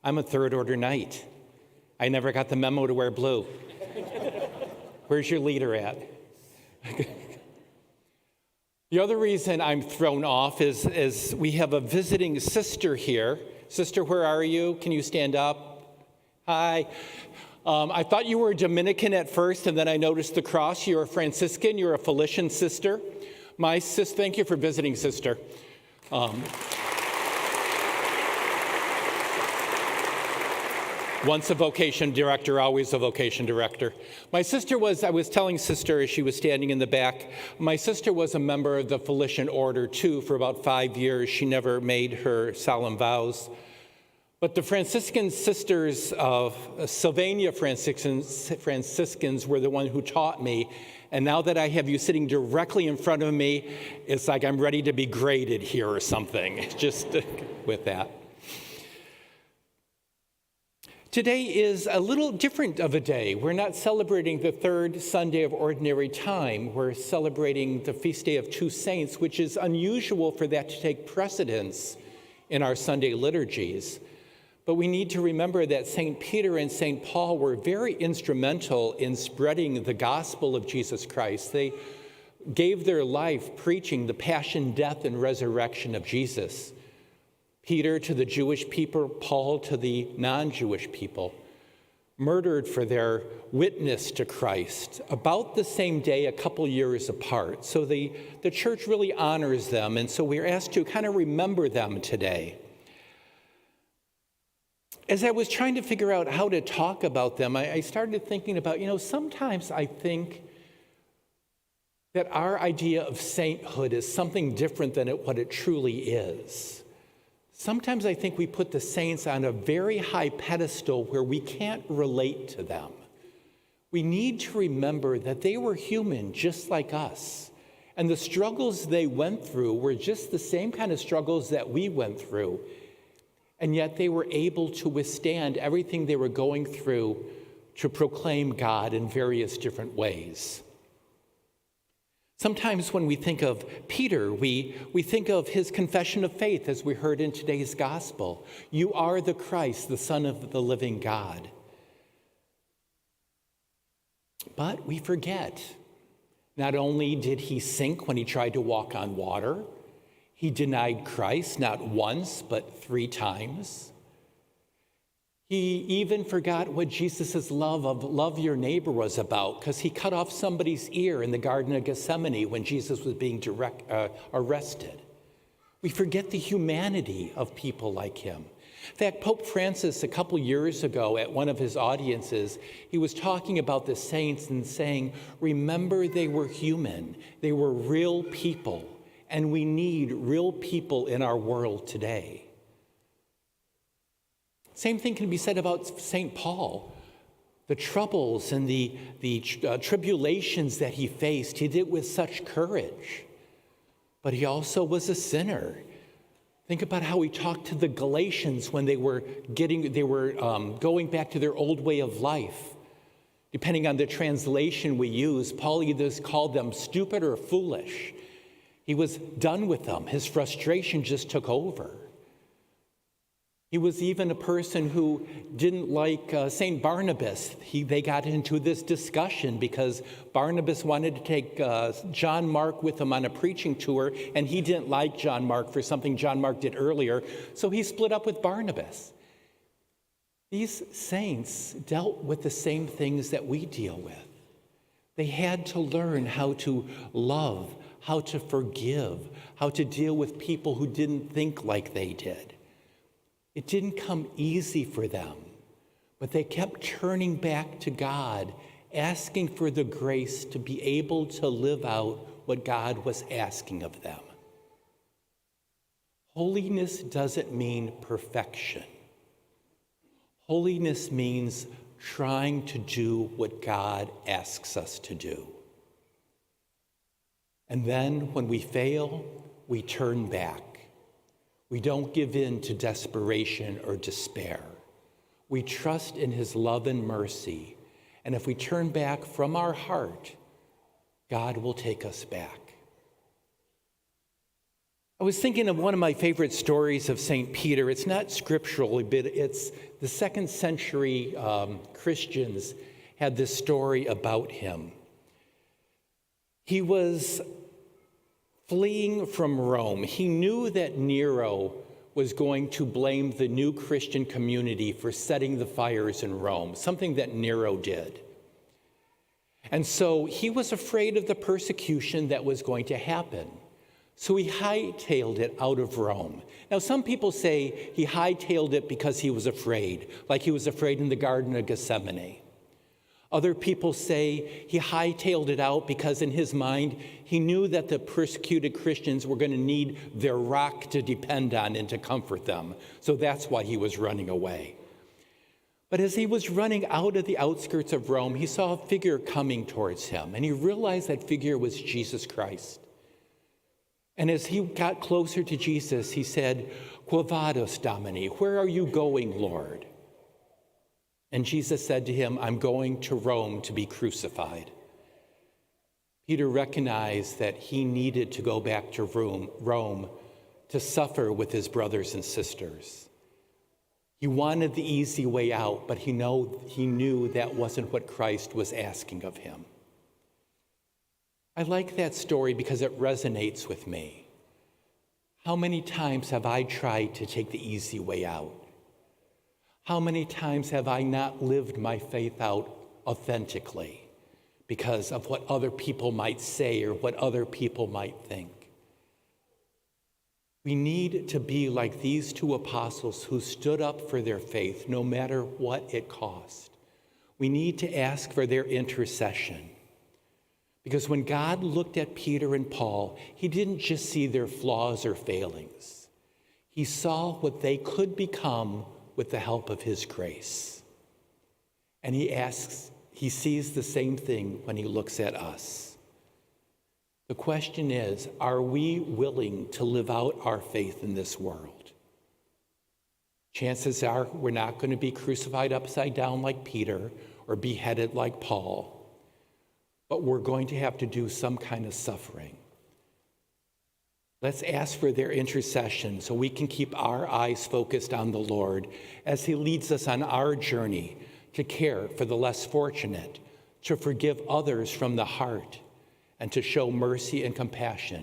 I'm a third-order knight. I never got the memo to wear blue. Where's your leader at? The other reason I'm thrown off is we have a visiting sister here. Sister, where are you? Can you stand up? Hi. I thought you were a Dominican at first, and then I noticed the cross. You're a Franciscan. You're a Felician sister. Thank you for visiting, sister. Once a vocation director, always a vocation director. I was telling sister as she was standing in the back, my sister was a member of the Felician Order too for about 5 years. She never made her solemn vows. But the Franciscan sisters of Sylvania Franciscans were the one who taught me. And now that I have you sitting directly in front of me, it's like I'm ready to be graded here or something, just with that. Today is a little different of a day. We're not celebrating the third Sunday of Ordinary Time. We're celebrating the feast day of two saints, which is unusual for that to take precedence in our Sunday liturgies. But we need to remember that St. Peter and St. Paul were very instrumental in spreading the gospel of Jesus Christ. They gave their life preaching the passion, death, and resurrection of Jesus. Peter to the Jewish people, Paul to the non-Jewish people, murdered for their witness to Christ about the same day, a couple years apart. So the church really honors them, and so we're asked to kind of remember them today. As I was trying to figure out how to talk about them, I started thinking about, sometimes I think that our idea of sainthood is something different than what it truly is. Sometimes I think we put the saints on a very high pedestal where we can't relate to them. We need to remember that they were human just like us. And the struggles they went through were just the same kind of struggles that we went through. And yet they were able to withstand everything they were going through to proclaim God in various different ways. Sometimes when we think of Peter, we think of his confession of faith as we heard in today's gospel. You are the Christ, the Son of the living God. But we forget, not only did he sink when he tried to walk on water, he denied Christ not once, but 3 times. He even forgot what Jesus' love your neighbor was about, because he cut off somebody's ear in the Garden of Gethsemane when Jesus was being arrested. We forget the humanity of people like him. In fact, Pope Francis, a couple years ago at one of his audiences, he was talking about the saints and saying, remember they were human, they were real people, and we need real people in our world today. Same thing can be said about St. Paul. The troubles and the tribulations that he faced, he did with such courage. But he also was a sinner. Think about how he talked to the Galatians when they were going back to their old way of life. Depending on the translation we use, Paul either called them stupid or foolish. He was done with them. His frustration just took over. He was even a person who didn't like St. Barnabas. They got into this discussion because Barnabas wanted to take John Mark with him on a preaching tour, and he didn't like John Mark for something John Mark did earlier, so he split up with Barnabas. These saints dealt with the same things that we deal with. They had to learn how to love, how to forgive, how to deal with people who didn't think like they did. It didn't come easy for them, but they kept turning back to God, asking for the grace to be able to live out what God was asking of them. Holiness doesn't mean perfection. Holiness means trying to do what God asks us to do. And then when we fail, we turn back. We don't give in to desperation or despair. We trust in his love and mercy. And if we turn back from our heart, God will take us back. I was thinking of one of my favorite stories of St. Peter. It's not scriptural, but it's the second century Christians had this story about him. He was fleeing from Rome. He knew that Nero was going to blame the new Christian community for setting the fires in Rome, something that Nero did. And so he was afraid of the persecution that was going to happen. So he hightailed it out of Rome. Now, some people say he hightailed it because he was afraid, like he was afraid in the Garden of Gethsemane. Other people say he hightailed it out because in his mind, he knew that the persecuted Christians were going to need their rock to depend on and to comfort them. So that's why he was running away. But as he was running out of the outskirts of Rome, he saw a figure coming towards him, and he realized that figure was Jesus Christ. And as he got closer to Jesus, he said, "Quo vadis, Domini? Where are you going, Lord?" And Jesus said to him, "I'm going to Rome to be crucified." Peter recognized that he needed to go back to Rome to suffer with his brothers and sisters. He wanted the easy way out, but he knew that wasn't what Christ was asking of him. I like that story because it resonates with me. How many times have I tried to take the easy way out? How many times have I not lived my faith out authentically because of what other people might say or what other people might think? We need to be like these two apostles who stood up for their faith no matter what it cost. We need to ask for their intercession. Because when God looked at Peter and Paul, he didn't just see their flaws or failings. He saw what they could become with the help of his grace. And he sees the same thing when he looks at us. The question is, are we willing to live out our faith in this world? Chances are we're not going to be crucified upside down like Peter or beheaded like Paul, but we're going to have to do some kind of suffering. Let's ask for their intercession so we can keep our eyes focused on the Lord as he leads us on our journey to care for the less fortunate, to forgive others from the heart, and to show mercy and compassion